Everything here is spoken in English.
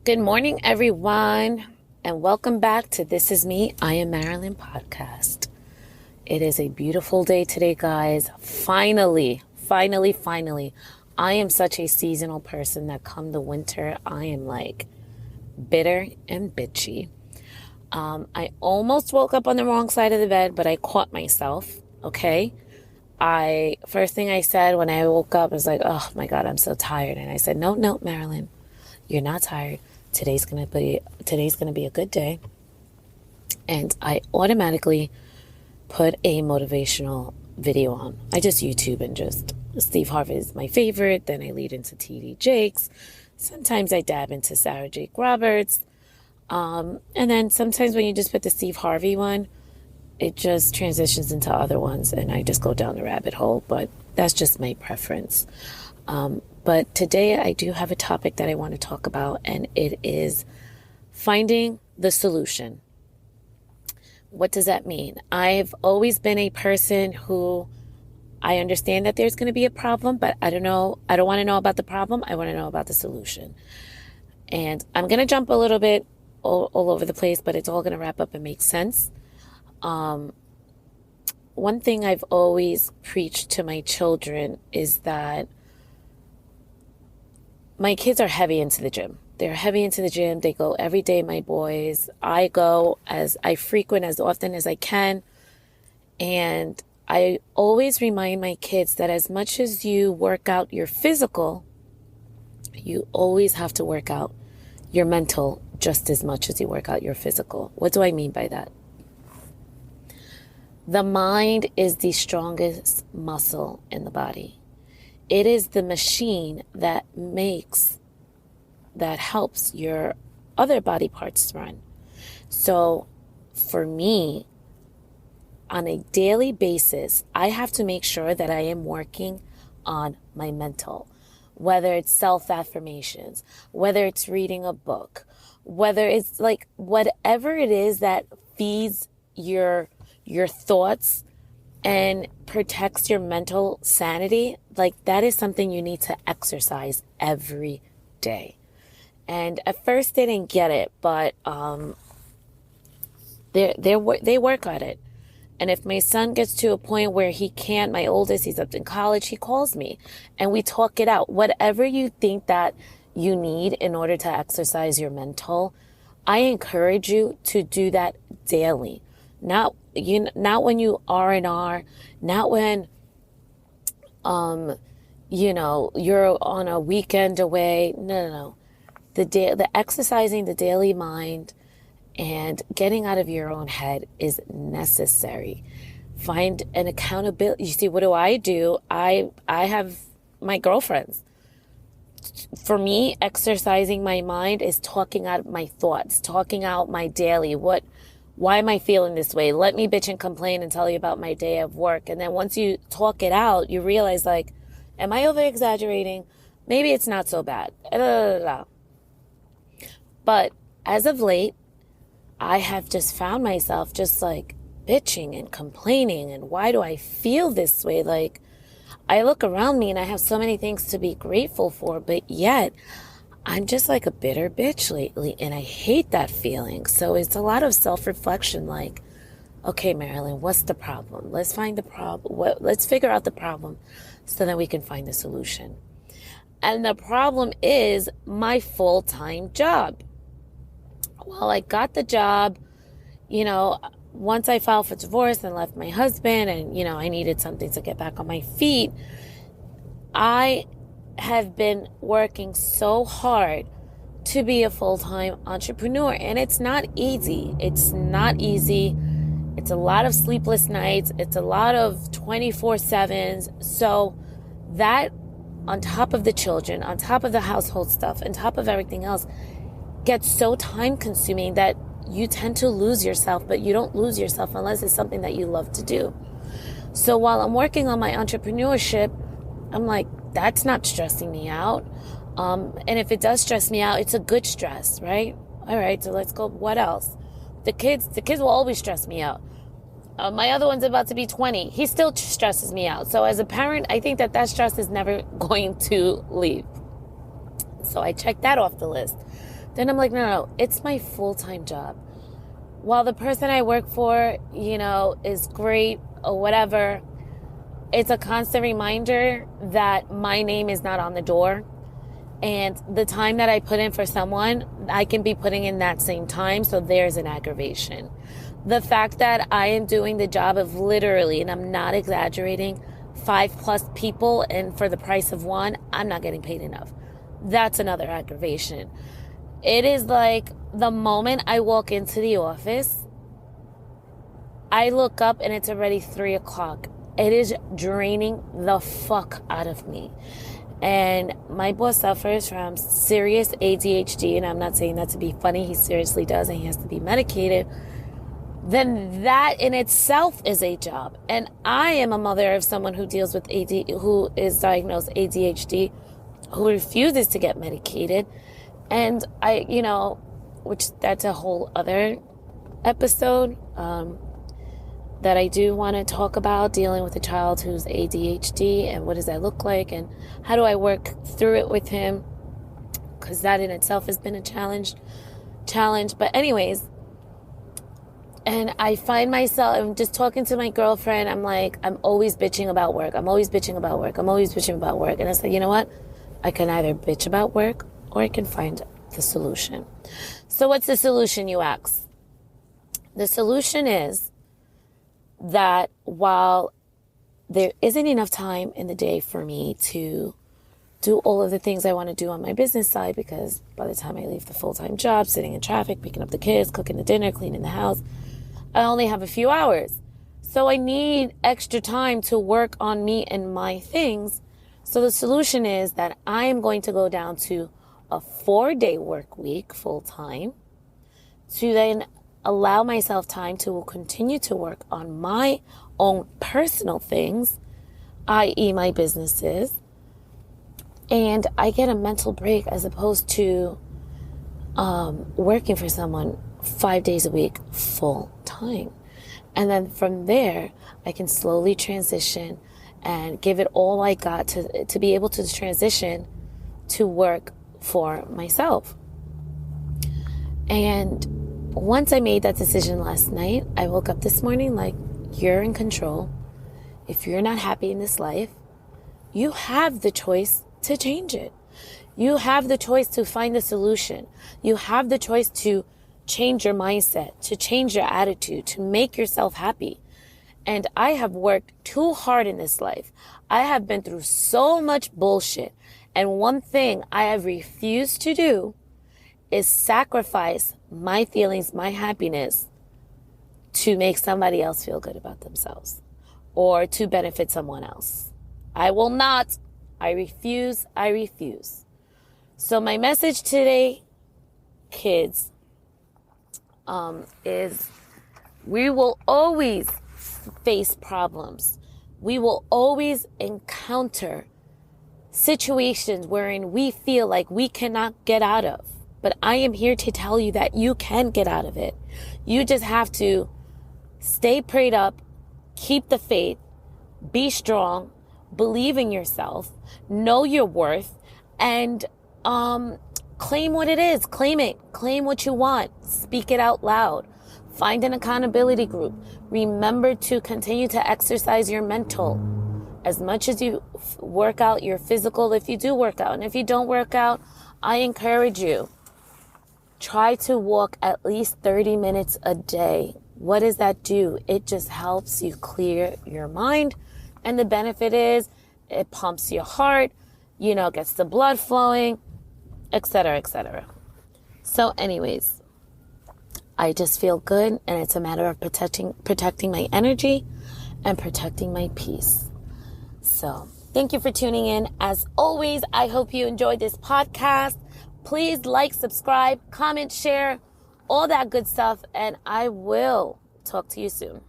Good morning, everyone, and welcome back to This Is Me, I Am Marilyn podcast. It is a beautiful day today, guys. Finally. I am such a seasonal person that come the winter, I am like bitter and bitchy. I almost woke up on the wrong side of the bed, but I caught myself, okay? First thing I said when I woke up was like, oh my God, I'm so tired. And I said, no, Marilyn, you're not tired. Today's gonna be a good day. And I automatically put a motivational video on. I just YouTube and just Steve Harvey is my favorite. Then I lead into TD Jakes. Sometimes I dab into Sarah Jake Roberts. And then sometimes when you just put the Steve Harvey one, it just transitions into other ones and I just go down the rabbit hole. But that's just my preference. But today I do have a topic that I want to talk about, and it is finding the solution. What does that mean? I've always been a person who I understand that there's going to be a problem, but I don't want to know about the problem. I want to know about the solution. And I'm going to jump a little bit all over the place, but it's all going to wrap up and make sense. One thing I've always preached to my children is that my kids are heavy into the gym. They're heavy into the gym. They go every day, my boys. I frequent as often as I can. And I always remind my kids that as much as you work out your physical, you always have to work out your mental just as much as you work out your physical. What do I mean by that? The mind is the strongest muscle in the body. It is the machine that helps your other body parts run. So for me, on a daily basis, I have to make sure that I am working on my mental, whether it's self-affirmations, whether it's reading a book, whether it's like whatever it is that feeds your thoughts and protects your mental sanity, like that is something you need to exercise every day. And at first they didn't get it, but they work at it. And if my son gets to a point where he can't, my oldest, he's up in college, he calls me and we talk it out. Whatever you think that you need in order to exercise your mental, I encourage you to do that daily. Not when you R&R, not when, you're on a weekend away. No. The exercising the daily mind and getting out of your own head is necessary. Find an accountability. You see, what do? I have my girlfriends. For me, exercising my mind is talking out my thoughts, talking out my daily, why am I feeling this way? Let me bitch and complain and tell you about my day of work. And then once you talk it out, you realize like, am I over exaggerating? Maybe it's not so bad. But as of late, I have just found myself just like bitching and complaining. And why do I feel this way? Like I look around me and I have so many things to be grateful for, but yet I'm just like a bitter bitch lately, and I hate that feeling. So it's a lot of self-reflection like, okay, Marilyn, what's the problem? Let's find the problem. Let's figure out the problem so that we can find the solution. And the problem is my full-time job. Well, I got the job, once I filed for divorce and left my husband and, I needed something to get back on my feet. I have been working so hard to be a full-time entrepreneur, and it's not easy. It's a lot of sleepless nights. It's a lot of 24/7s. So that on top of the children, on top of the household stuff, on top of everything else gets so time consuming that you tend to lose yourself, but you don't lose yourself unless it's something that you love to do. So while I'm working on my entrepreneurship, I'm like, that's not stressing me out. And if it does stress me out, it's a good stress, right? All right, so let's go. What else? The kids will always stress me out. My other one's about to be 20. He still stresses me out. So as a parent, I think that stress is never going to leave. So I checked that off the list. then I'm like, no, it's my full-time job. While the person I work for, is great or whatever, it's a constant reminder that my name is not on the door. And the time that I put in for someone, I can be putting in that same time. So there's an aggravation. The fact that I am doing the job of literally, and I'm not exaggerating, 5+ people, and for the price of one, I'm not getting paid enough. That's another aggravation. It is like the moment I walk into the office, I look up and it's already 3:00. It is draining the fuck out of me. And my boss suffers from serious ADHD, and I'm not saying that to be funny. He seriously does, and he has to be medicated. Then that in itself is a job. And I am a mother of someone who deals with who is diagnosed ADHD, who refuses to get medicated. And I, which that's a whole other episode, that I do want to talk about, dealing with a child who's ADHD and what does that look like and how do I work through it with him, because that in itself has been a challenge. But anyways, and I find myself, I'm just talking to my girlfriend, I'm like, I'm always bitching about work. And I said, you know what? I can either bitch about work or I can find the solution. So what's the solution, you ask? The solution is that while there isn't enough time in the day for me to do all of the things I want to do on my business side, because by the time I leave the full-time job, sitting in traffic, picking up the kids, cooking the dinner, cleaning the house, I only have a few hours. So I need extra time to work on me and my things. So the solution is that I am going to go down to a 4-day work week full-time to then allow myself time to continue to work on my own personal things, i.e. my businesses, and I get a mental break as opposed to working for someone 5 days a week full time. And then from there, I can slowly transition and give it all I got to be able to transition to work for myself. And once I made that decision last night, I woke up this morning like, you're in control. If you're not happy in this life, you have the choice to change it. You have the choice to find a solution. You have the choice to change your mindset, to change your attitude, to make yourself happy. And I have worked too hard in this life. I have been through so much bullshit. And one thing I have refused to do is sacrifice my feelings, my happiness to make somebody else feel good about themselves or to benefit someone else. I will not. I refuse. So my message today, kids, is we will always face problems. We will always encounter situations wherein we feel like we cannot get out of. But I am here to tell you that you can get out of it. You just have to stay prayed up, keep the faith, be strong, believe in yourself, know your worth, and claim what it is. Claim it. Claim what you want. Speak it out loud. Find an accountability group. Remember to continue to exercise your mental. As much as you work out your physical, if you do work out. And if you don't work out, I encourage you. Try to walk at least 30 minutes a day. What does that do? It just helps you clear your mind. And the benefit is it pumps your heart, gets the blood flowing, etc., etc. So anyways, I just feel good, and it's a matter of protecting my energy and protecting my peace. So thank you for tuning in. As always, I hope you enjoyed this podcast. Please like, subscribe, comment, share, all that good stuff, and I will talk to you soon.